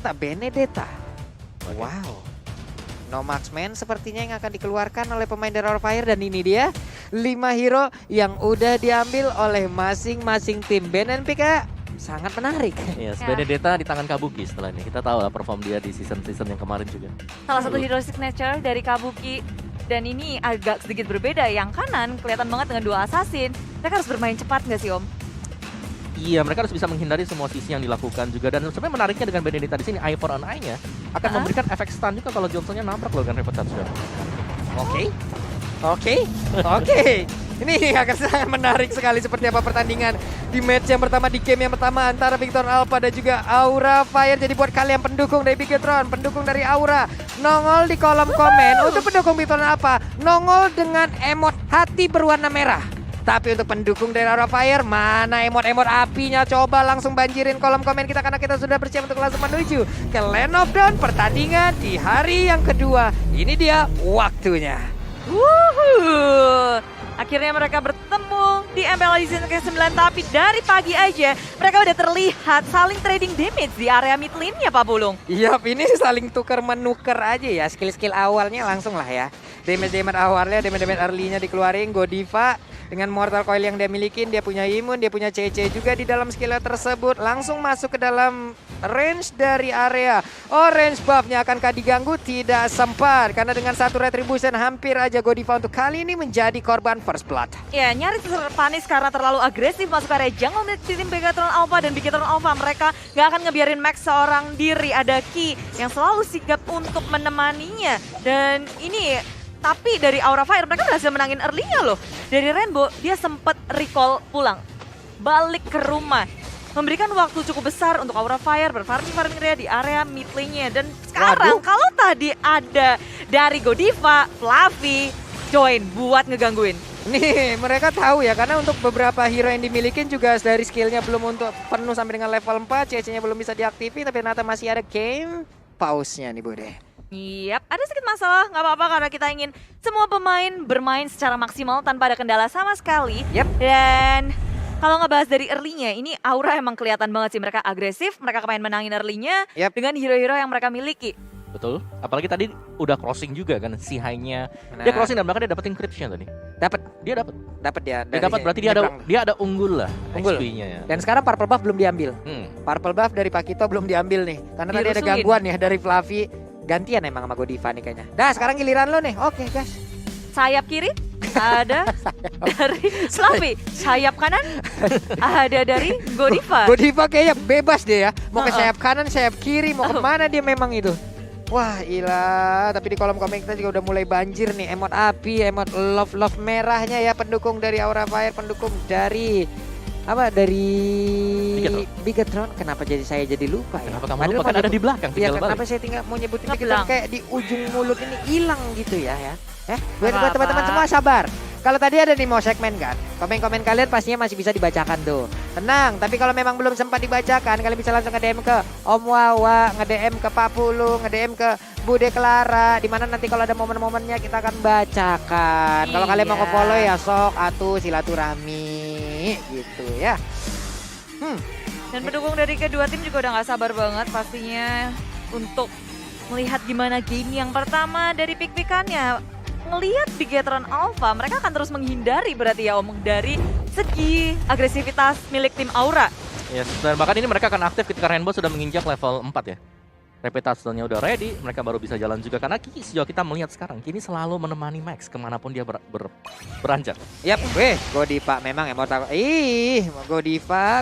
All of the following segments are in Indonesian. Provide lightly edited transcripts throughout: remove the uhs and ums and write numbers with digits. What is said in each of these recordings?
ternyata Benedetta. Oke. Wow. No marksman sepertinya yang akan dikeluarkan oleh pemain dari Aura Fire. Dan ini dia 5 hero yang udah diambil oleh masing-masing tim. Ben and Pika sangat menarik. Yes, Ya. Benedetta di tangan Kabuki setelah ini. Kita tahu lah perform dia di season-season yang kemarin juga. Salah satu hero signature dari Kabuki. Dan ini agak sedikit berbeda. Yang kanan kelihatan banget dengan 2 assassin. Mereka harus bermain cepat nggak sih Om? Iya, mereka harus bisa menghindari semua sisi yang dilakukan juga. Dan sebenarnya menariknya dengan Benedetta di sini, eye for an eye-nya akan memberikan efek stun juga kalau Johnsonnya nabrak loh dengan Report Touchdown. Oke. Ini akan sangat menarik sekali seperti apa pertandingan di match yang pertama, di game yang pertama antara Bigetron Alpha dan juga Aura Fire. Jadi buat kalian pendukung dari Bigetron, pendukung dari Aura, nongol di kolom komen. Untuk pendukung Bigetron Alpha, nongol dengan emot hati berwarna merah. Tapi untuk pendukung dari Aura Fire, mana emot-emot apinya? Coba langsung banjirin kolom komen kita karena kita sudah bersiap untuk langsung menuju ke Land of Dawn, pertandingan di hari yang kedua. Ini dia waktunya. Wuhuu. Akhirnya mereka bertemu di MPL di season ke-9, tapi dari pagi aja mereka udah terlihat saling trading damage di area mid lane-nya Pak Bulung. Iya, ini saling tukar-menukar aja ya. Skill-skill awalnya langsung lah ya. Damage awalnya, damage early-nya dikeluarin. Godiva dengan Mortal Coil yang dia milikin, dia punya imun, dia punya CC juga di dalam skillnya tersebut. Langsung masuk ke dalam range dari area. Oh, range buff-nya akankah diganggu? Tidak sempat. Karena dengan satu retribution hampir aja Godiva untuk kali ini menjadi korban first blood. Ya, nyaris terpanis karena terlalu agresif masuk area jungle mid tim Bigetron Alpha. Dan Bigetron Alpha mereka gak akan ngebiarin Max seorang diri. Ada Ki yang selalu sigap untuk menemaninya. Dan ini, tapi dari Aura Fire mereka berhasil menangin early-nya loh. Dari Rainbow dia sempat recall pulang, balik ke rumah. Memberikan waktu cukup besar untuk Aura Fire berfarming area di area mid lane-nya. Dan sekarang kalau tadi ada dari Godiva, Fluffy join buat ngegangguin. Nih, mereka tahu ya, karena untuk beberapa hero yang dimilikin juga dari skillnya belum untuk penuh sampai dengan level 4, CC-nya belum bisa diaktifin, tapi ternyata masih ada game pause-nya nih Bude. Yap, ada sedikit masalah, nggak apa-apa karena kita ingin semua pemain bermain secara maksimal tanpa ada kendala sama sekali. Yap. Dan kalau ngebahas dari early-nya, ini Aura emang kelihatan banget sih mereka agresif, mereka kepengen menangin early-nya dengan hero-hero yang mereka miliki. Betul, apalagi tadi udah crossing juga kan si high-nya. Dia crossing dan bahkan dia dapat encryption tadi. Dia dapat ya. Dia dapat berarti dia ada unggul lah XP-nya ya. Dan sekarang purple buff belum diambil. Purple buff dari Pakito belum diambil nih. Karena tadi ada gangguan ya dari Fluffy. Gantian emang sama Godiva nih kayaknya. Dah, sekarang giliran lo nih. Oke, guys. Sayap kiri ada dari Fluffy, sayap kanan ada dari Godiva. Godiva kayaknya bebas deh ya. Mau ke sayap kanan, sayap kiri, mau kemana dia memang itu. Wah, ilah, tapi di kolom komen kita juga udah mulai banjir nih emot api, emot love merahnya ya, pendukung dari Aura Fire, pendukung dari Bigetron. Kenapa saya jadi lupa ya? Kenapa kamu lupa kan ada di belakang? Iya, kenapa saya tinggal mau nyebutin Bigetron kayak di ujung mulut ini hilang gitu ya. Buat teman-teman semua sabar. Kalau tadi ada nih mau segmen kan, komen-komen kalian pastinya masih bisa dibacakan tuh. Tenang, tapi kalau memang belum sempat dibacakan, kalian bisa langsung nge-DM ke Om Wawa, nge-DM ke Pak Pulu, nge-DM ke Bude Clara, dimana nanti kalau ada momen-momennya kita akan bacakan. Kalau kalian mau nge-follow ya sok atuh silaturahmi gitu ya. Dan pendukung dari kedua tim juga udah gak sabar banget pastinya untuk melihat gimana game yang pertama dari pick-pickannya. Ngelihat Bigetron Alpha, mereka akan terus menghindari berarti ya Om dari segi agresivitas milik tim Aura. Yes, dan bahkan ini mereka akan aktif ketika Rainbow sudah menginjak level 4 ya. Reputasinya udah ready, mereka baru bisa jalan juga. Karena Kiki sejauh kita melihat sekarang, Kini selalu menemani Max kemanapun dia beranjak. Yap, Godiva memang immortal.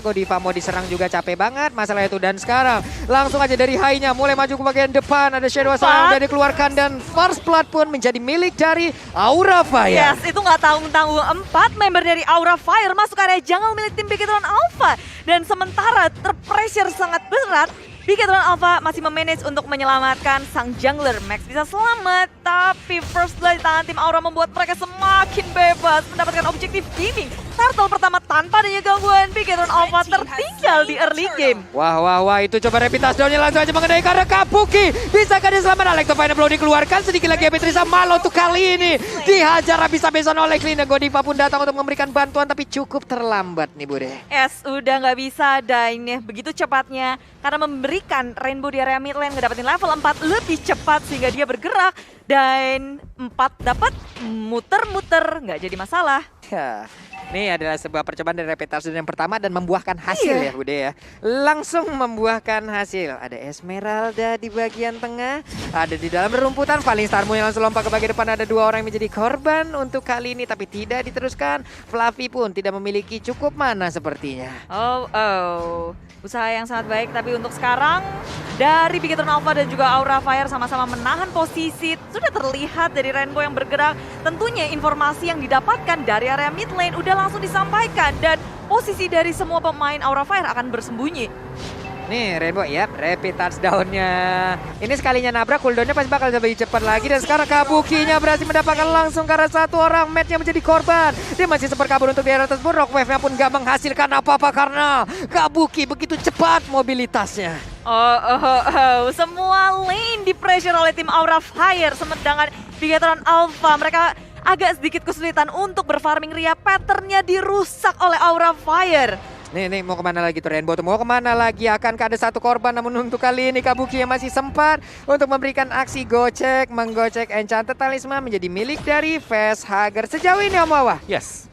Godiva mau diserang juga capek banget masalah itu. Dan sekarang langsung aja dari high-nya mulai maju ke bagian depan. Ada Shadow Assault udah dikeluarkan dan first blood pun menjadi milik dari Aura Fire. Yes, itu nggak tanggung-tanggung. 4 member dari Aura Fire masuk area jungle milik tim Bigetron Alpha. Dan sementara terpressure sangat berat, Bigetron Alpha masih memanage untuk menyelamatkan sang jungler. Max bisa selamat, tapi first blood di tangan tim Aura membuat mereka semakin bebas mendapatkan objektif gaming. Turtle pertama tanpa adanya gangguan, Bigetron Alpha tertinggal di early game. Wah, itu coba rapid touchdown-nya langsung aja mengenai karena Kabuki. Bisakah dia selamat? Electrofine belum dikeluarkan, sedikit lagi Beatrice Malo untuk kali ini. Dihajar habis-habisan oleh Clean. Godiva pun datang untuk memberikan bantuan, tapi cukup terlambat nih Bude. Udah nggak bisa, dan begitu cepatnya karena memberi memberikan Rainbow di area mid lane ngedapetin level 4 lebih cepat sehingga dia bergerak dan 4 dapat muter-muter nggak jadi masalah. Ya, ini adalah sebuah percobaan dari Rapid Tarsius yang pertama dan membuahkan hasil Iya. ya Bude ya. Langsung membuahkan hasil. Ada Esmeralda di bagian tengah, ada di dalam rumputan. Falling Starmu yang langsung lompat ke bagian depan. Ada 2 orang yang menjadi korban untuk kali ini tapi tidak diteruskan. Fluffy pun tidak memiliki cukup mana sepertinya. Usaha yang sangat baik tapi untuk sekarang dari Bigetron Alpha dan juga Aura Fire sama-sama menahan posisi. Sudah terlihat dari Rainbow yang bergerak. Tentunya informasi yang didapatkan dari area mid lane udah langsung disampaikan dan posisi dari semua pemain Aura Fire akan bersembunyi. Nih Rainbow ya, rapid touchdown-nya. Ini sekalinya nabrak, cooldown-nya pasti bakal lebih cepat lagi. Dan sekarang Kabuki-nya berhasil mendapatkan langsung karena 1 orang match-nya menjadi korban. Dia masih sempat kabur untuk di area tersebut. Rockwave-nya pun gak menghasilkan apa-apa karena Kabuki begitu cepat mobilitasnya. Semua lane di pressure oleh tim Aura Fire. Sedangkan Bigetron Alpha mereka agak sedikit kesulitan untuk berfarming Ria. Pattern-nya dirusak oleh Aura Fire. Nih mau kemana lagi tuh Rainbow tuh? Mau kemana lagi? Akankah ada 1 korban? Namun untuk kali ini Kabuki yang masih sempat untuk memberikan aksi gocek, menggocek Enchanted Talisman menjadi milik dari Facehugger. Sejauh ini Om Wawa, Yes.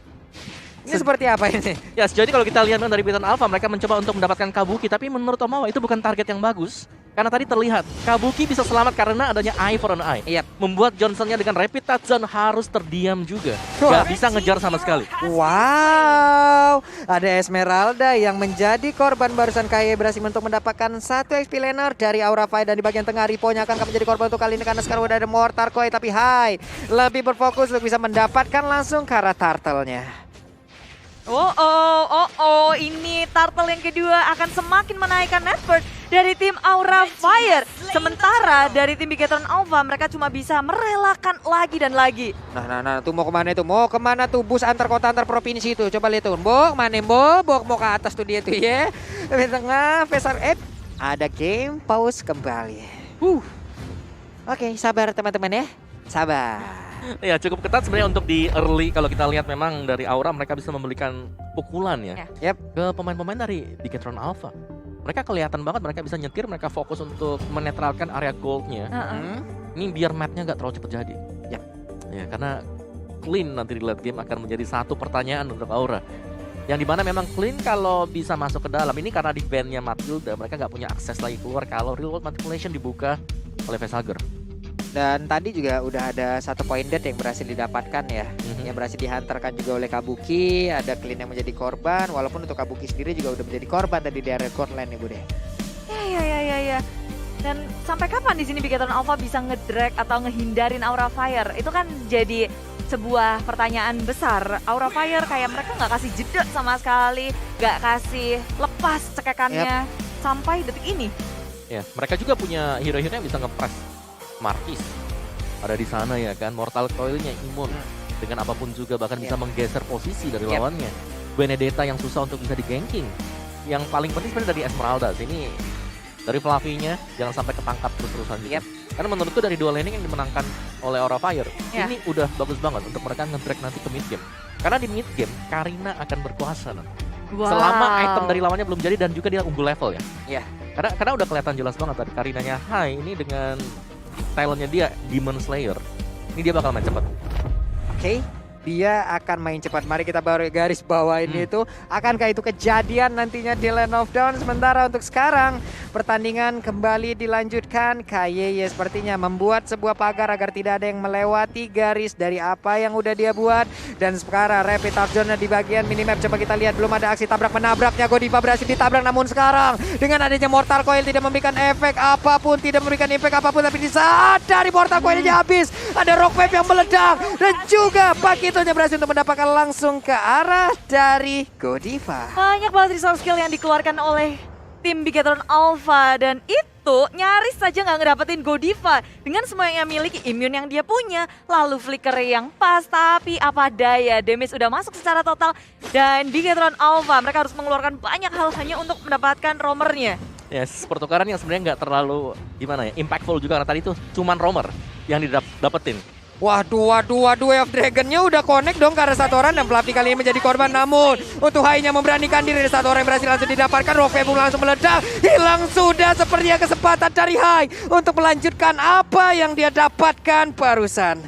ini seperti apa ini? Ya, sejauh ini kalau kita lihat dari Bigetron Alpha, mereka mencoba untuk mendapatkan Kabuki, tapi menurut Omawa itu bukan target yang bagus. Karena tadi terlihat Kabuki bisa selamat karena adanya eye for an eye. Yap. Membuat Johnsonnya dengan rapid touchdown harus terdiam juga. Wah. Gak bisa ngejar sama sekali. Wow, ada Esmeralda yang menjadi korban barusan. KY berhasil untuk mendapatkan 1 XP laner dari Aura Fire dan di bagian tengah Ripo-nya akan menjadi korban untuk kali ini karena sekarang udah ada Mortar Koi tapi Hai lebih berfokus untuk bisa mendapatkan langsung ke arah turtle-nya. Ini turtle yang kedua akan semakin menaikkan net worth dari tim Aura Fire. Sementara dari tim Bigetron Alpha mereka cuma bisa merelakan lagi dan lagi. Nah, tuh mau kemana itu? Mau kemana tuh bus antar kota antar provinsi itu? Coba lihat tuh, Mbok, mana Mbok? Mau ke atas tuh dia tuh ya. Di tengah, Vesar ada game pause kembali. Oke, sabar teman-teman ya, sabar. Ya, cukup ketat sebenarnya untuk di early. Kalau kita lihat memang dari Aura mereka bisa memberikan pukulan ya. Yap. Ke pemain-pemain dari Bigetron Alpha. Mereka kelihatan banget mereka bisa nyetir, mereka fokus untuk menetralkan area goldnya. Ini biar mapnya nggak terlalu cepat jadi. Yap. Ya, karena clean nanti di late game akan menjadi satu pertanyaan untuk Aura. Yang dimana memang clean kalau bisa masuk ke dalam. Ini karena di ban-nya Matilda mereka nggak punya akses lagi keluar kalau real world manipulation dibuka oleh Facehugger. Dan tadi juga udah ada 1 point dead yang berhasil didapatkan ya. Yang berhasil dihantarkan juga oleh Kabuki. Ada clean yang menjadi korban. Walaupun untuk Kabuki sendiri juga udah menjadi korban tadi di area gold lane nih Bude. Ya. Dan sampai kapan di sini Bigetron Alpha bisa ngedrag atau ngehindarin Aura Fire? Itu kan jadi sebuah pertanyaan besar. Aura Fire kayak mereka nggak kasih jeda sama sekali, nggak kasih lepas cekekannya sampai detik ini. Ya, mereka juga punya hero-hero yang bisa nge-press. Marquis ada di sana ya kan, Mortal Coil-nya imun dengan apapun juga bahkan bisa menggeser posisi dari lawannya. Benedetta yang susah untuk bisa di-ganking. Yang paling penting sebenarnya dari Esmeralda ini dari Fluffy-nya jangan sampai ketangkap terus-terusan gitu. Karena menurutku dari dual laning yang dimenangkan oleh Aura Fire ini udah bagus banget untuk mereka nge-drag nanti ke mid game. Karena di mid game Karina akan berkuasa nanti. Selama item dari lawannya belum jadi dan juga dia unggul level ya. Iya. Karena udah kelihatan jelas banget tadi Karinanya high ini dengan talentnya dia Demon Slayer. Ini dia bakal main cepat. Oke. Dia akan main cepat. Mari kita baru garis bawain itu. Akankah itu kejadian nantinya di Land of Dawn? Sementara untuk sekarang pertandingan kembali dilanjutkan. KYY sepertinya membuat sebuah pagar agar tidak ada yang melewati garis dari apa yang udah dia buat. Dan sekarang rapid touchdown di bagian minimap. Coba kita lihat, belum ada aksi tabrak menabraknya. Godiva berhasil ditabrak, namun sekarang dengan adanya Mortal Coil tidak memberikan efek apapun, tidak memberikan impact apapun. Tapi di saat dari Mortal Coil-nya habis, ada Rockwave yang meledak dan juga Pakitonya berhasil untuk mendapatkan langsung ke arah dari Godiva. Banyak banget resource skill yang dikeluarkan oleh tim Bigetron Alpha dan itu nyaris saja nggak ngedapetin Godiva dengan semua yang miliki, immune yang dia punya, lalu flicker yang pas, tapi apa daya damage udah masuk secara total dan Bigetron Alpha mereka harus mengeluarkan banyak hal hanya untuk mendapatkan roamernya. Yes, pertukaran yang sebenarnya nggak terlalu gimana ya, impactful juga karena tadi itu cuman roamer yang didapetin. Waduh, Wave Dragon-nya udah connect dong ke arah satu orang dan Fluffy kali ini menjadi korban. Namun untuk Hai-nya memberanikan diri, satu orang yang berhasil langsung didapatkan. Rofe pun langsung meledak, hilang sudah sepertinya kesempatan dari Hai untuk melanjutkan apa yang dia dapatkan barusan.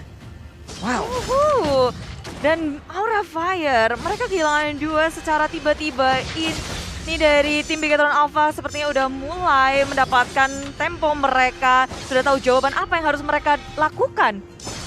Wow. Dan Aura Fire, mereka kehilangan 2 secara tiba-tiba. Ini dari tim Bigetron Alpha sepertinya udah mulai mendapatkan tempo mereka. Sudah tahu jawaban apa yang harus mereka lakukan.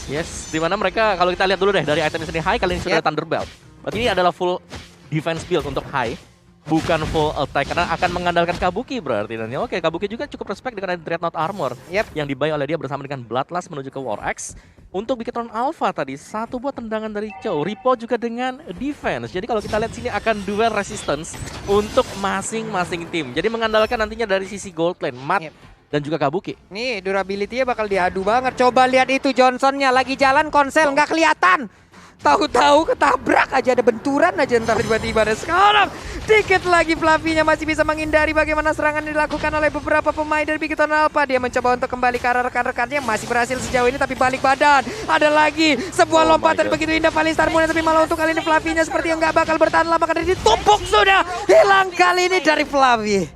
Yes, dimana mereka kalau kita lihat dulu deh dari itemnya sendiri Hai kali ini sudah ada Thunderbolt. Berarti ini adalah full defense build untuk Hai, bukan full attack karena akan mengandalkan Kabuki berarti. Dan ya oke, Kabuki juga cukup respect dengan Dreadnought Armor yang dibuy oleh dia bersama dengan Bloodlust menuju ke War Axe. Untuk Bigetron Alpha tadi, 1 buah tendangan dari Chow, Ripo juga dengan defense. Jadi kalau kita lihat sini akan duel resistance untuk masing-masing tim. Jadi mengandalkan nantinya dari sisi gold lane, Matt dan juga Kabuki. Nih durability-nya bakal diadu banget. Coba lihat itu Johnson-nya lagi jalan konsel nggak kelihatan. Tahu-tahu ketabrak aja, ada benturan aja ntar tiba-tiba. Dan sekarang dikit lagi Fluffy-nya masih bisa menghindari bagaimana serangan dilakukan oleh beberapa pemain dari Bigetron Alpha. Dia mencoba untuk kembali ke arah rekan-rekannya, masih berhasil sejauh ini tapi balik badan. Ada lagi sebuah lompatan begitu indah Valistar Moon, tapi malah untuk kali ini Fluffy-nya seperti yang nggak bakal bertahan lama karena ditumpuk sudah. Hilang kali ini dari Fluffy.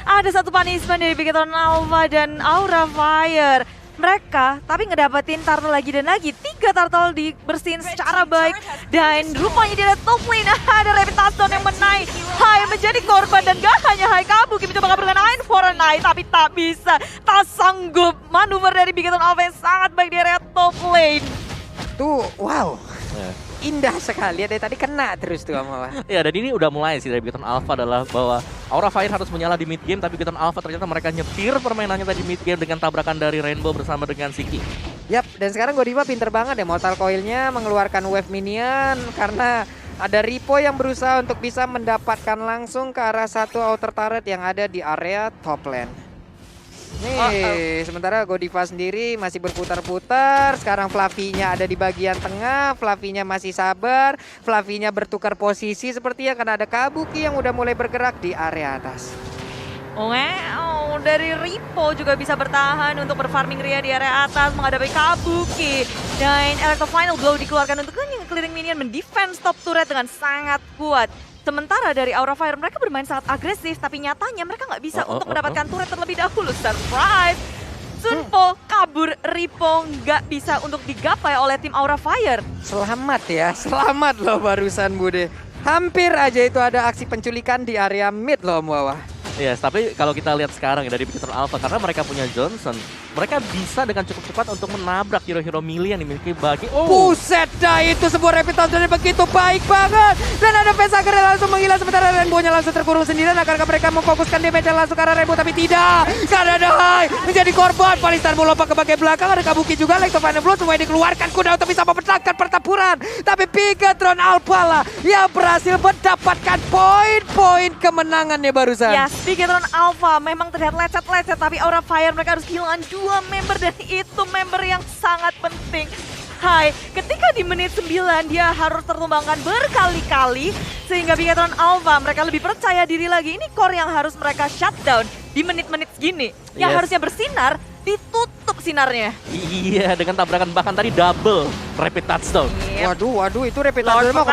Ada 1 punishment dari Bigetron Alpha dan Aura Fire. Mereka tapi ngedapetin turtle lagi dan lagi. 3 turtle dibersihin secara baik. Dan rupanya dia ada top lane. Ada Rapid Touchdown yang menaik. Hai menjadi korban dan gak hanya Hai, Kabuki mencoba kabur dengan Iron for a Night. Tapi tak bisa, tak sanggup. Manuver dari Bigetron Alpha yang sangat baik di area top lane. Tuh, wow. Indah sekali, dari tadi kena terus tuh sama. Ya dan ini udah mulai sih dari Bigetron Alpha adalah bahwa Aura Fire harus menyala di mid game, tapi Bigetron Alpha ternyata mereka nyetir permainannya tadi mid game dengan tabrakan dari Rainbow bersama dengan Siki. Yap, dan sekarang Godiva pinter banget ya Mortal Coil-nya mengeluarkan wave minion karena ada Ripo yang berusaha untuk bisa mendapatkan langsung ke arah satu outer turret yang ada di area top lane. Nih, sementara Godiva sendiri masih berputar-putar. Sekarang Fluffy-nya ada di bagian tengah. Fluffy-nya masih sabar. Fluffy-nya bertukar posisi sepertinya karena ada Kabuki yang udah mulai bergerak di area atas. Wow, dari Ripo juga bisa bertahan untuk berfarming Ria di area atas menghadapi Kabuki. Dan Electro Final Blow dikeluarkan untuk clearing minion mendefense top turret dengan sangat kuat. Sementara dari Aura Fire mereka bermain sangat agresif, tapi nyatanya mereka nggak bisa untuk mendapatkan turret terlebih dahulu. Surprise! Sunpo kabur, Ripo nggak bisa untuk digapai oleh tim Aura Fire. Selamat ya, selamat loh barusan Bude. Hampir aja itu ada aksi penculikan di area mid loh Om Wawa. Yes, tapi kalau kita lihat sekarang ya dari Bigetron Alpha, karena mereka punya Johnson, mereka bisa dengan cukup cepat untuk menabrak hero-hero melee yang dimiliki bagi... Buset dah, itu sebuah rapid touchdown yang begitu baik banget. Dan ada Vesager yang langsung menghilang sementara Rainbow-nya langsung terkurung sendirian. Akankah mereka memfokuskan damage langsung ke arah Rainbow, tapi tidak. Karena ada Hai menjadi korban. Valistar melompat ke bagian belakang, ada Kabuki juga. Electro Final Blow semuanya dikeluarkan kuda untuk bisa memecahkan pertempuran. Tapi Bigetron Alpha lah yang berhasil mendapatkan poin-poin kemenangannya barusan. Yes, Bigetron Alpha memang terlihat lecet-lecet, tapi Aura Fire mereka harus kehilangan 2 member dan itu member yang sangat penting. Hai, ketika di menit 9 dia harus tertumbangkan berkali-kali sehingga Bigetron Alpha mereka lebih percaya diri lagi. Ini core yang harus mereka shutdown di menit-menit segini. Yang harusnya bersinar, ditutup sinarnya. Iya, dengan tabrakan bahkan tadi double rapid touchdown. Waduh, itu rapid touchdown mau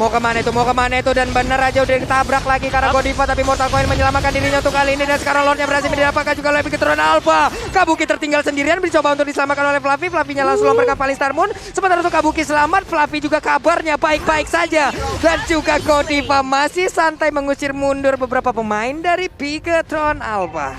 kemana tuh? Mau kemana itu dan bener aja udah ditabrak lagi karena Godiva, tapi Mortal Coil menyelamatkan dirinya untuk kali ini dan sekarang Lordnya berhasil didapatkan juga oleh Bigetron Alpha. Kabuki tertinggal sendirian mencoba untuk diselamatkan oleh Fluffy. Fluffy-nya langsung lompat ke Valistar Moon. Sementara untuk Kabuki selamat, Fluffy juga kabarnya baik-baik saja. Dan juga Godiva masih santai mengusir mundur beberapa pemain dari Bigetron Alpha.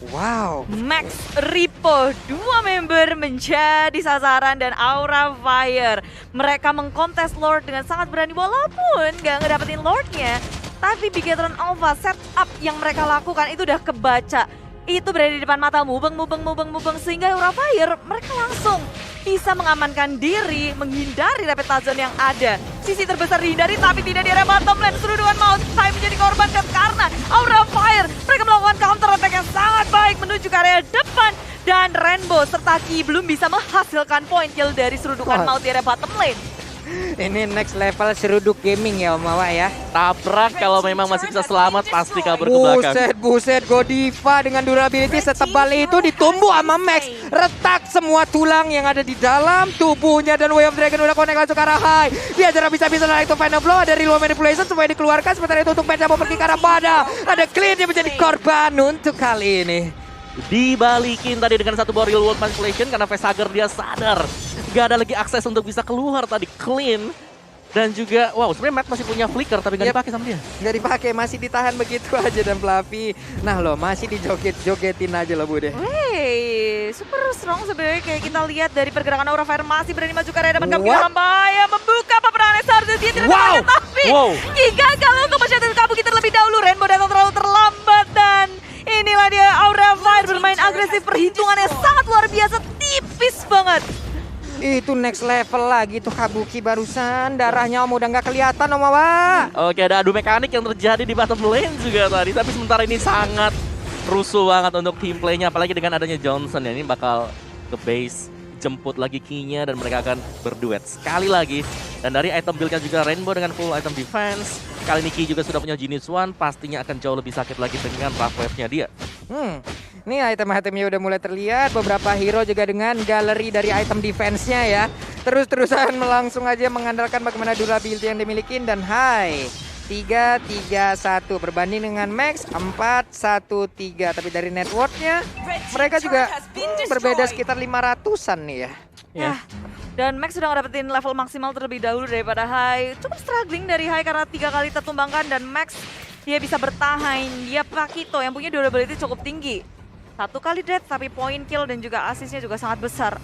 Wow. Max, Ripo, 2 member menjadi sasaran dan Aura Fire. Mereka mengkontes Lord dengan sangat berani walaupun gak ngedapetin Lordnya. Tapi Bigetron Alpha setup yang mereka lakukan itu udah kebaca. Itu berada di depan mata mubeng sehingga Aura Fire mereka langsung bisa mengamankan diri, menghindari rapid touchdown yang ada. Sisi terbesar dihindari tapi tidak di area bottom lane. Serudungan maut Hai menjadi korban karena Aura Fire mereka melakukan counter attack yang sangat baik menuju ke area depan. Dan Rainbow serta Ki belum bisa menghasilkan point kill dari serudungan maut di area bottom lane. Ini next level seruduk gaming ya Om Wawa ya. Tabrak kalau memang masih bisa selamat pasti kabur ke belakang. Buset, Godiva dengan durability setebal itu ditumbuh sama Max. Retak semua tulang yang ada di dalam tubuhnya dan Way of Dragon udah connect langsung ke arah high. Dia jarang bisa naik to final blow, ada real manipulation supaya dikeluarkan. Sementara itu untuk Penta mau pergi ke arah Bada. Ada clean yang menjadi korban untuk kali ini. Dibalikin tadi dengan satu buah real world manipulation karena Facehager dia sadar gak ada lagi akses untuk bisa keluar tadi. Clean dan juga wow, sebenarnya Matt masih punya flicker tapi gak dipakai sama dia. Gak dipakai, masih ditahan begitu aja dan Fluffy. Nah loh, masih dijoget-jogetin aja loh Bude. Wey, super strong sebenarnya kayak kita lihat dari pergerakan Aura Fire masih berani maju ke area depan kami What? dalam bahaya membuka peperangan seharusnya dia tidak Wow. ada tapi Wow. jika kalau untuk masyarakat kabur kita terlebih dahulu Rainbow datang terlalu terlambat dan inilah dia Aura Fire bermain agresif, perhitungannya sangat luar biasa, tipis banget. Itu next level lagi tuh Kabuki barusan. Darahnya Om udah nggak kelihatan Om Wawa. Oke, ada adu mekanik yang terjadi di bottom lane juga tadi. Tapi sementara ini sangat rusuh banget untuk team play-nya. Apalagi dengan adanya Johnson ya. Ini bakal ke base, jemput lagi key-nya dan mereka akan berduet sekali lagi. Dan dari item build-nya juga Rainbow dengan full item defense. Kali ini Key juga sudah punya Genius One. Pastinya akan jauh lebih sakit lagi dengan rough wave-nya dia. Ini item-itemnya udah mulai terlihat. Beberapa hero juga dengan galeri dari item defense-nya ya. Terus-terusan langsung aja mengandalkan bagaimana durability yang dimiliki. Dan high 3-3-1 berbanding dengan Max 4-1-3. Tapi dari network-nya mereka juga berbeda sekitar 500-an nih ya. Ya. Dan Max sudah ngedapetin level maksimal terlebih dahulu daripada High. Cukup struggling dari High karena 3 kali tertumbangkan dan Max dia bisa bertahan. Dia Pakito yang punya durability cukup tinggi. 1 kali death tapi point kill dan juga assist-nya juga sangat besar.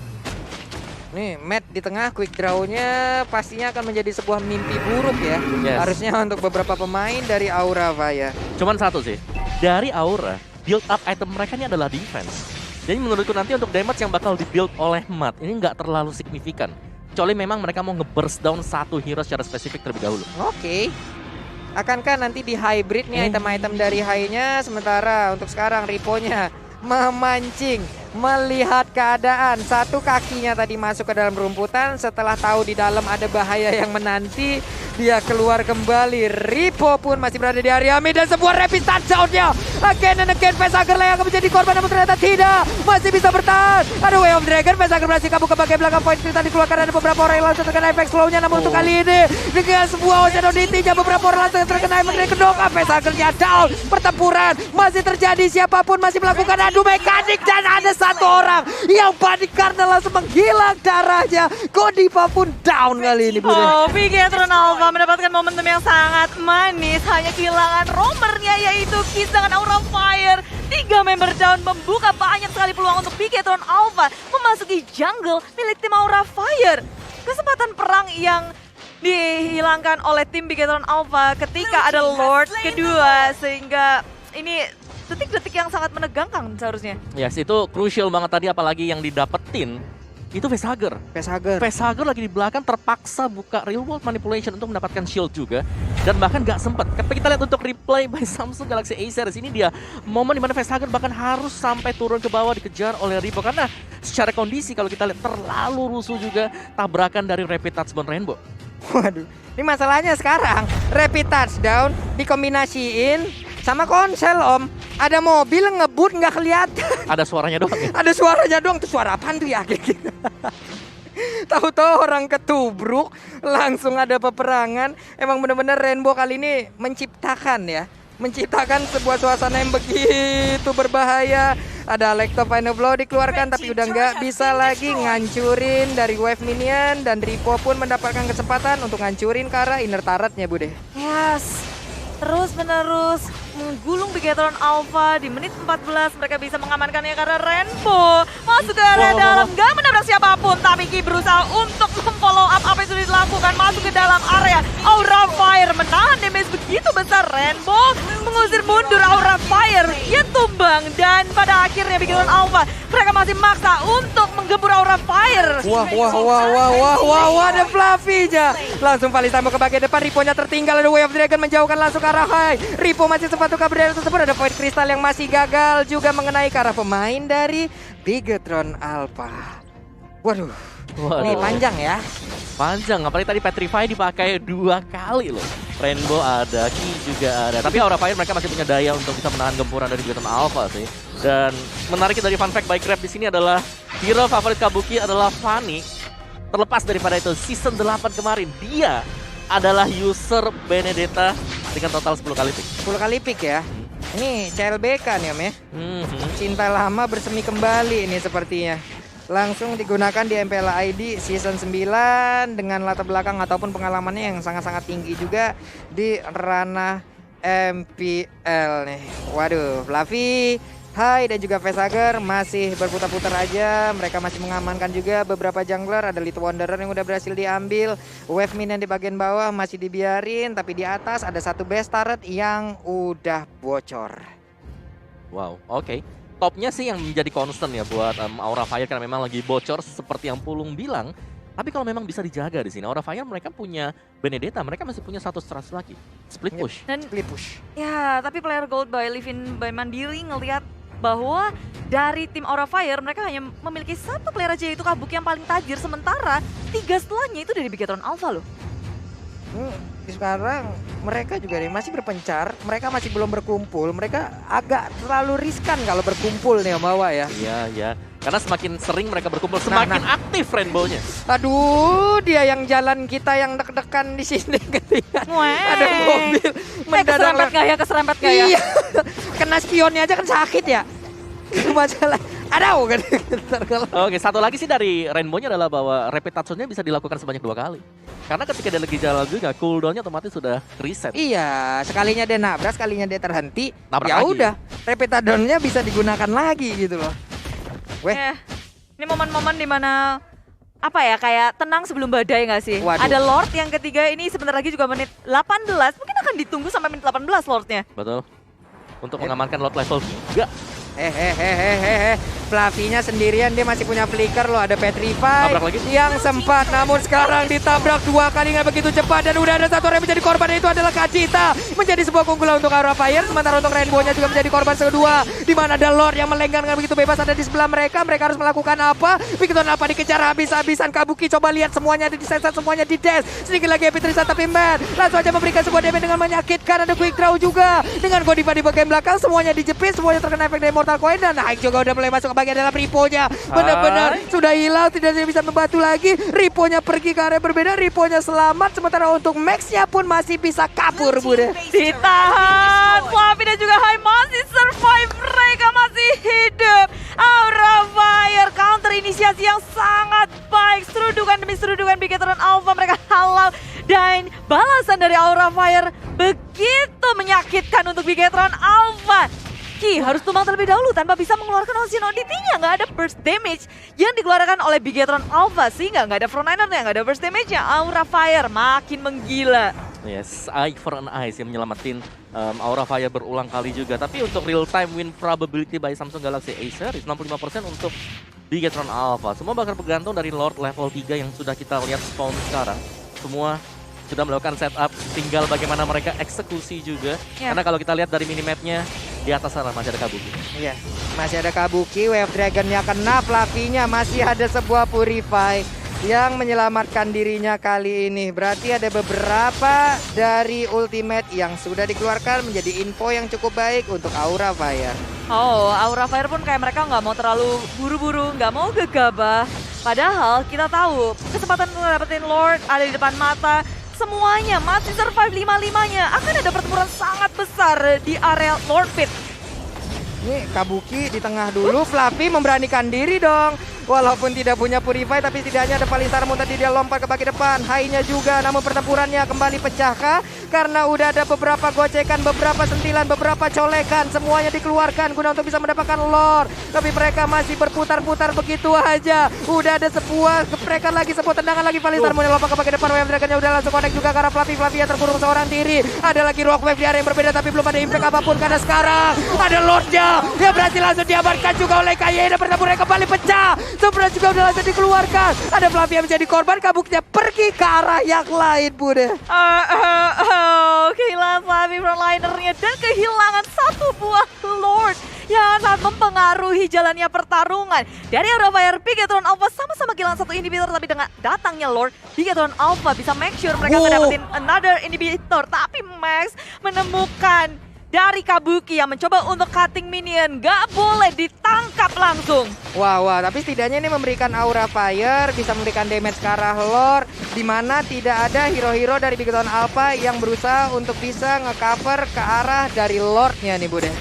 Nih, Matt di tengah quick draw-nya pastinya akan menjadi sebuah mimpi buruk ya. Yes. Harusnya untuk beberapa pemain dari Aura Fire. Cuman satu sih, dari Aura, build up item mereka ini adalah defense. Jadi menurutku nanti untuk damage yang bakal di-build oleh Matt ini nggak terlalu signifikan. Kecuali memang mereka mau nge-burst down satu hero secara spesifik terlebih dahulu. Oke. Akankah nanti di hybrid nih item-item dari high-nya, sementara untuk sekarang Ripo-nya memancing, melihat keadaan. Satu kakinya tadi masuk ke dalam rumputan, setelah tahu di dalam ada bahaya yang menanti, dia keluar kembali. Ripo pun masih berada di area mid dan sebuah rapid touchdown-nya. Again and again, Facehager yang akan menjadi korban, namun ternyata tidak. Masih bisa bertahan. Ada Way of Dragon, Facehager berhasil kabur ke bagian belakang. Point kita dikeluarkan, ada beberapa orang yang langsung terkena efek slow-nya. Namun untuk kali ini, dengan sebuah Ocean Oddity-nya, beberapa orang langsung terkena efek dari kedok. Facehager-nya down. Pertempuran masih terjadi, siapapun masih melakukan adu mekanik. Dan ada satu orang yang panik karena langsung menghilang darahnya. Godiva pun down kali ini, Bude. Oh, Bigetron Alpha mendapatkan momentum yang sangat manis. Hanya kehilangan roamernya yaitu Kiss dengan Aura Fire. 3 member down membuka banyak sekali peluang untuk Bigetron Alpha memasuki jungle milik tim Aura Fire. Kesempatan perang yang dihilangkan oleh tim Bigetron Alpha ketika ada Lord kedua. Sehingga ini detik-detik yang sangat menegangkan seharusnya. Yes, itu crucial banget tadi apalagi yang didapetin. Itu Facehager. Facehager lagi di belakang terpaksa buka real world manipulation untuk mendapatkan shield juga. Dan bahkan gak sempet. Tapi kita lihat untuk replay by Samsung Galaxy A series ini dia momen dimana Facehager bahkan harus sampai turun ke bawah dikejar oleh Ripo. Karena secara kondisi kalau kita lihat terlalu rusuh juga tabrakan dari Rapid Touchdown Rainbow. Waduh, ini masalahnya sekarang rapid touchdown dikombinasiin sama konsel Om. Ada mobil ngebut nggak kelihatan. Ada suaranya doang ya? Ada suaranya doang. Tuh suara apaan tuh ya? Tahu-tahu orang ketubruk, langsung ada peperangan. Emang bener-bener Rainbow kali ini menciptakan ya. Menciptakan sebuah suasana yang begitu berbahaya. Ada Electro Final Blow dikeluarkan tapi udah nggak bisa lagi ngancurin dari wave minion. Dan Ripo pun mendapatkan kesempatan untuk ngancurin ke arah inner turretnya, Bude. Yes, terus-menerus menggulung Bigetron Alpha di menit 14 mereka bisa mengamankannya karena Rainbow masuk ke area dalam gak menabrak siapapun tapi Ki berusaha untuk memfollow up apa yang sudah dilakukan masuk ke dalam area Aura Fire menahan damage begitu besar. Rainbow mengusir mundur Aura Fire, dia tumbang dan pada akhirnya Bigetron Alpha mereka masih maksa untuk menggempur Aura Fire. Wah, ada Fluffy-nya. Langsung Palistamo ke bagian depan, Ripo-nya tertinggal, ada Way of Dragon menjauhkan langsung ke arah high. Ripo masih sempat untuk kabur dari tersebut, ada Void Crystal yang masih gagal juga mengenai ke arah pemain dari Bigetron Alpha. Waduh, Waduh. Nih panjang ya. Panjang, apalagi tadi Petrify dipakai 2 kali loh. Rainbow ada, Ki juga ada. Tapi Aura Fire mereka masih punya daya untuk bisa menahan gempuran dari Bigoton Alpha sih. Dan menariknya dari fun fact by Grab di sini adalah hero favorit Kabuki adalah Fanny. Terlepas daripada itu, season 8 kemarin dia adalah user Benedetta dengan total 10 kali pick. 10 kali pick ya. Ini CLBK nih Om ya. Cinta lama bersemi kembali ini sepertinya. Langsung digunakan di MPL ID season 9 dengan latar belakang ataupun pengalamannya yang sangat-sangat tinggi juga di ranah MPL nih. Waduh, Fluffy, Hai dan juga Vesager masih berputar-putar aja. Mereka masih mengamankan juga beberapa jungler. Ada Little Wanderer yang udah berhasil diambil. Wave minion di bagian bawah masih dibiarin, tapi di atas ada satu base turret yang udah bocor. Wow, oke. Topnya sih yang menjadi concern ya buat Aura Fire karena memang lagi bocor seperti yang Pulung bilang. Tapi kalau memang bisa dijaga di sini, Aura Fire mereka punya Benedetta, mereka masih punya satu strategi lagi, split push. Dan Split push. ya, tapi player gold by Livin by Mandiri ngelihat bahwa dari tim Aura Fire mereka hanya memiliki satu player aja yaitu Kabuki yang paling tajir, sementara 3 setelahnya itu dari Bigetron Alpha loh. Sekarang mereka juga nih masih berpencar, mereka masih belum berkumpul, mereka agak terlalu riskan kalau berkumpul nih Om Bawa ya. Iya, ya. Karena semakin sering mereka berkumpul, semakin aktif Rainbow-nya. Aduh, dia yang jalan, kita yang deg-degan di sini ketika ada mobil mendadak. Keserempet gak ya? Iya, kena spionnya aja kan sakit ya. Itu masalah. Aduh kan. Oke, satu lagi sih dari Rainbow-nya adalah bahwa rapid touch-nya bisa dilakukan sebanyak 2 kali. Karena ketika dia lagi jalan juga, cooldown-nya otomatis sudah reset. Iya, sekalinya dia nabrak, sekalinya dia terhenti, Nabrak ya lagi. udah, rapid touchdown-nya bisa digunakan lagi gitu loh. Weh, Ini momen-momen dimana apa ya, kayak tenang sebelum badai nggak sih? Waduh. Ada Lord yang ketiga ini sebentar lagi juga menit 18, mungkin akan ditunggu sampai menit 18 Lordnya. Betul. Untuk mengamankan lot level 3. Fluffy-nya sendirian, dia masih punya flicker loh, ada Petrify Tabrak lagi. yang sempat, namun sekarang ditabrak 2 kali nggak begitu cepat dan udah ada satu orang yang menjadi korban, itu adalah Kacita. Menjadi sebuah keunggulan untuk Aura Fire, sementara untuk Rainbow-nya juga menjadi korban kedua, di mana ada Lord yang melenggang nggak begitu bebas ada di sebelah mereka. Mereka harus melakukan apa? Bigoton apa dikejar habis-habisan. Kabuki coba lihat semuanya ada di sensor, semuanya di dash. Sedikit lagi Epi Tristan, tapi Matt langsung aja memberikan sebuah damage dengan menyakitkan. Ada quick draw juga dengan Godiva di bagian belakang, semuanya dijepit, semuanya terkena efek dari Mortal Coil dan Haik juga udah mulai masuk ke bagian dalam Ripo-nya. Benar-benar sudah hilang, tidak bisa membantu lagi. Ripo-nya pergi ke area berbeda, Ripo-nya selamat, sementara untuk Max-nya pun masih bisa kabur, Bude. Ditahan, Fluffy dan juga Hai masih survive, mereka masih hidup. Aura Fire counter inisiasi yang sangat baik, serudukan demi serudukan Bigetron Alpha mereka halau, dan balasan dari Aura Fire begitu menyakitkan untuk Bigetron Alpha. Ki harus tumbang terlebih dahulu tanpa bisa mengeluarkan Ocean Oddity-nya. Nggak ada burst damage yang dikeluarkan oleh Bigetron Alpha, sehingga nggak ada frontliner-nya, nggak ada burst damage-nya. Aura Fire makin menggila. Yes, Eye for an Eyes yang menyelamatin Aura Fire berulang kali juga. Tapi untuk real time win probability by Samsung Galaxy A series 65% untuk Bigetron Alpha. Semua bakal bergantung dari Lord level 3 yang sudah kita lihat spawn sekarang. Semua sudah melakukan setup, tinggal bagaimana mereka eksekusi juga. Karena kalau kita lihat dari minimapnya, di atas sana masih ada Kabuki. Iya, masih ada Kabuki, Wave Dragon-nya kena, Fluffy-nya masih ada sebuah Purify yang menyelamatkan dirinya kali ini. Berarti ada beberapa dari ultimate yang sudah dikeluarkan menjadi info yang cukup baik untuk Aura Fire. Oh, Aura Fire pun kayak mereka nggak mau terlalu buru-buru, nggak mau gegabah. Padahal kita tahu kesempatan untuk dapetin Lord ada di depan mata. Semuanya masih survive 5-5-nya. Akan ada pertempuran sangat besar di area Lord Pit. Ini Kabuki di tengah dulu, Fluffy memberanikan diri dong. Walaupun tidak punya Purify, tapi setidaknya ada Palisar tadi dia lompat ke bagian depan. Hai-nya juga, namun pertempurannya kembali pecahkah? Karena udah ada beberapa gocekan, beberapa sentilan, beberapa colekan. Semuanya dikeluarkan guna untuk bisa mendapatkan Lord. Tapi mereka masih berputar-putar begitu aja. Udah ada sebuah geprekan lagi, sebuah tendangan lagi. Palisar mau lompat ke bagian depan. Wave Dragon-nya udah langsung connect juga ke arah Fluffy. Fluffy yang terkurung seorang diri. Ada lagi Rock Wave di area yang berbeda, tapi belum ada impact apapun. Karena sekarang ada Lord-nya yang berhasil langsung diamankan juga oleh Kayena. Pertempuran kembali pecah. Sebenarnya juga udah langsung dikeluarkan. Ada Fluffy yang menjadi korban, Kabuknya pergi ke arah yang lain, Bude. Kehilangan Fluffy frontlinernya dan kehilangan satu buah Lord yang sangat mempengaruhi jalannya pertarungan. Dari Aura Fire, Bigetron Alpha sama-sama kehilangan satu inhibitor, tapi dengan datangnya Lord, Bigetron Alpha bisa make sure mereka ngedapetin another inhibitor. Tapi Max menemukan dari Kabuki yang mencoba untuk cutting minion, gak boleh ditangkap langsung. Wah, tapi setidaknya ini memberikan Aura Fire, bisa memberikan damage ke arah Lord, di mana tidak ada hero-hero dari Bigetron Alpha yang berusaha untuk bisa nge-cover ke arah dari Lordnya nih Bude.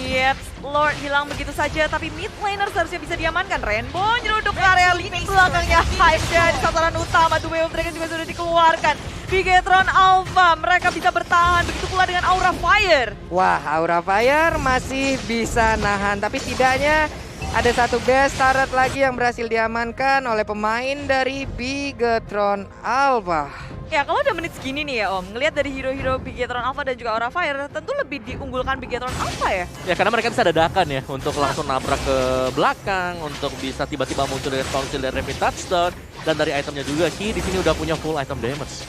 Yep, Lord hilang begitu saja, tapi mid laner seharusnya bisa diamankan. Rainbow nyeruduk ke area lini belakangnya Hype dan sasaran utama The Way of Dragon juga sudah dikeluarkan. Bigetron Alpha, mereka bisa bertahan, begitu pula dengan Aura Fire. Wah, Aura Fire masih bisa nahan, tapi setidaknya ada satu best turret lagi yang berhasil diamankan oleh pemain dari Bigetron Alpha. Ya, kalau udah menit segini nih ya Om, ngelihat dari hero-hero Bigetron Alpha dan juga Aura Fire, tentu lebih diunggulkan Bigetron Alpha ya? Ya karena mereka bisa dadakan ya untuk langsung nabrak ke belakang, untuk bisa tiba-tiba muncul dari Council dan Rapid Touchdown, dan dari itemnya juga Ki di sini udah punya full item damage.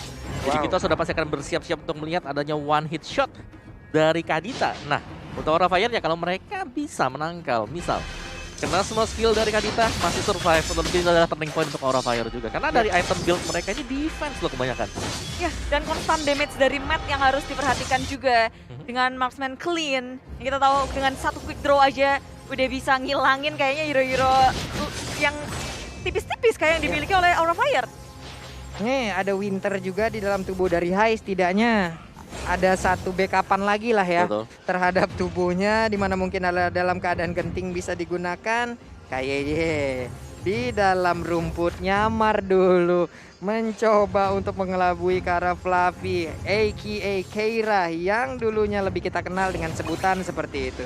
Jadi kita sudah pasti akan bersiap-siap untuk melihat adanya one hit shot dari Kadita. Nah, untuk Aura Fire ya kalau mereka bisa menangkal, misal karena semua skill dari Kadita masih survive, menurut ini adalah turning point untuk Aura Fire juga. Karena dari item build mereka ini defense loh kebanyakan. Ya, dan constant damage dari Matt yang harus diperhatikan juga. Dengan marksman clean, yang kita tahu dengan satu quick draw aja udah bisa ngilangin kayaknya hero-hero yang tipis-tipis kayak yang dimiliki oleh Aura Fire. Nih, ada Winter juga di dalam tubuh dari Hai setidaknya. Ada satu backupan lagi lah ya. Betul. Terhadap tubuhnya, dimana mungkin dalam keadaan genting bisa digunakan. Kayaknya di dalam rumput nyamar dulu, mencoba untuk mengelabui ke arah Fluffy, aka Keira, yang dulunya lebih kita kenal dengan sebutan seperti itu.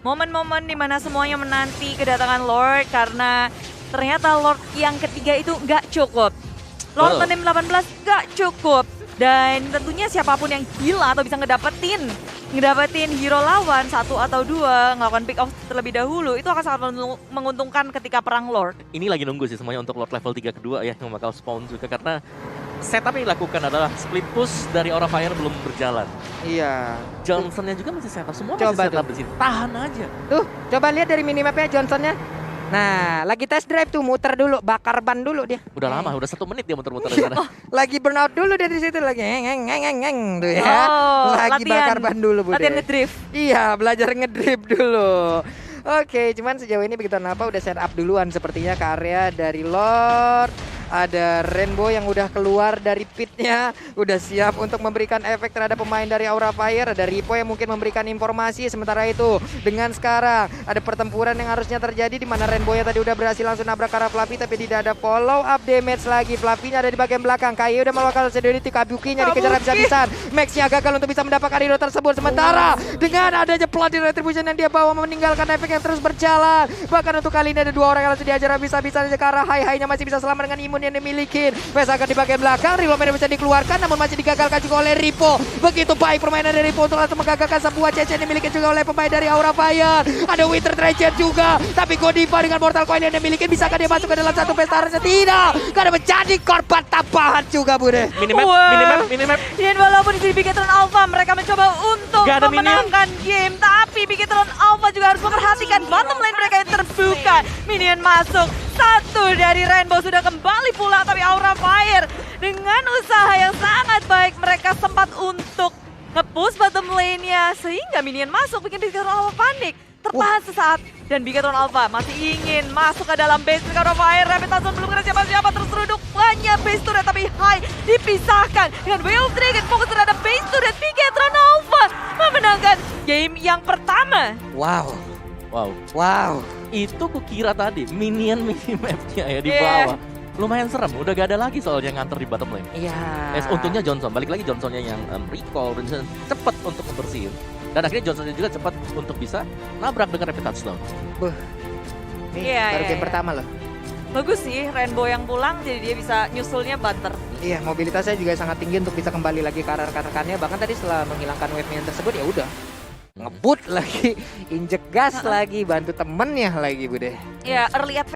Momen-momen dimana semuanya menanti kedatangan Lord, karena ternyata Lord yang ketiga itu nggak cukup. Lord Team 18 nggak cukup. Dan tentunya siapapun yang gila atau bisa ngedapetin hero lawan satu atau dua, ngelakukan pick off terlebih dahulu, itu akan sangat menguntungkan ketika perang Lord. Ini lagi nunggu sih semuanya untuk Lord level 3 kedua ya yang bakal spawn juga, karena setup yang dilakukan adalah split push dari Aura Fire belum berjalan. Iya. Johnsonnya juga masih setup, semua Coba masih setup di sini. Tahan aja. Tuh, coba lihat dari minimapnya Johnsonnya. Nah, lagi test drive tuh, muter dulu, bakar ban dulu dia. Udah lama, udah 1 menit dia muter-muter di sana. Lagi burnout dulu dia di situ lagi ngeng tuh ya. Lagi latihan, bakar ban dulu Bude. latihan ngedrift. Iya, belajar ngedrift dulu. Oke, cuman sejauh ini begitu apa udah set up duluan sepertinya ke area dari Lord. Ada Rainbow yang udah keluar dari pitnya, udah siap untuk memberikan efek terhadap pemain dari Aura Fire. Ada Ripo yang mungkin memberikan informasi. Sementara itu dengan sekarang ada pertempuran yang harusnya terjadi, di mana Rainbow yang tadi udah berhasil langsung nabrak ke arah Fluffy, tapi tidak ada follow up damage lagi. Fluffy-nya ada di bagian belakang. Kaye udah melakukan seniority, Kabuki-nya dikejar habis-habisan. Max-nya gagal untuk bisa mendapatkan hero tersebut. Sementara dengan adanya Bloody Retribution yang dia bawa meninggalkan efek yang terus berjalan. Bahkan untuk kali ini ada 2 orang yang langsung diajar habis-habisan ke arah Hai-nya masih bisa selamat dengan imun yang dimiliki. Vesakan di bagian belakang, reload bisa dikeluarkan namun masih digagalkan juga oleh Ripo. Begitu baik permainan dari Ripo untuk langsung menggagalkan sebuah CC yang dimiliki juga oleh pemain dari Aura Fire. Ada Winter Treasure juga, tapi Godiva dengan Mortal Coil yang dimiliki, bisakah dia masuk ke dalam satu pesta? Tidak, karena menjadi korban tambahan juga Bude. Minimap. Dan walaupun di Bigetron Alpha mereka mencoba untuk memenangkan game, tapi Bigetron Alpha juga harus memperhatikan bottom lane mereka yang terbuka. Minion masuk, satu dari Rainbow sudah kembali pula, tapi Aura Fire dengan usaha yang sangat baik mereka sempat untuk nge-push bottom lane-nya sehingga minion masuk, bikin Bigetron Alpha panik. Tertahan sesaat dan Bigetron Alpha masih ingin masuk ke dalam base mereka. Aura Fire, Rapid Touchdown belum kena siapa-siapa, terus seruduk banyak base turret, tapi Hai dipisahkan dengan Way of Dragon. Fokus terhadap base turret, Bigetron Alpha memenangkan game yang pertama. Wow. Itu kukira tadi minion minimapnya ya di bawah. Lumayan serem, udah gak ada lagi soalnya nganter di bottom lane. Iya. Untungnya Johnson, balik lagi Johnsonnya yang recall dan cepat untuk membersihin. Dan akhirnya Johnsonnya juga cepat untuk bisa nabrak dengan Rapid Touchdown. Ini baru game pertama loh. Bagus sih Rainbow yang pulang, jadi dia bisa nyusulnya banter. Iya, mobilitasnya juga sangat tinggi untuk bisa kembali lagi ke arah rekan-rekannya. Bahkan tadi setelah menghilangkan wave minion tersebut ya udah ngebut lagi, injek gas lagi, bantu temennya lagi Bude. Ya, early advance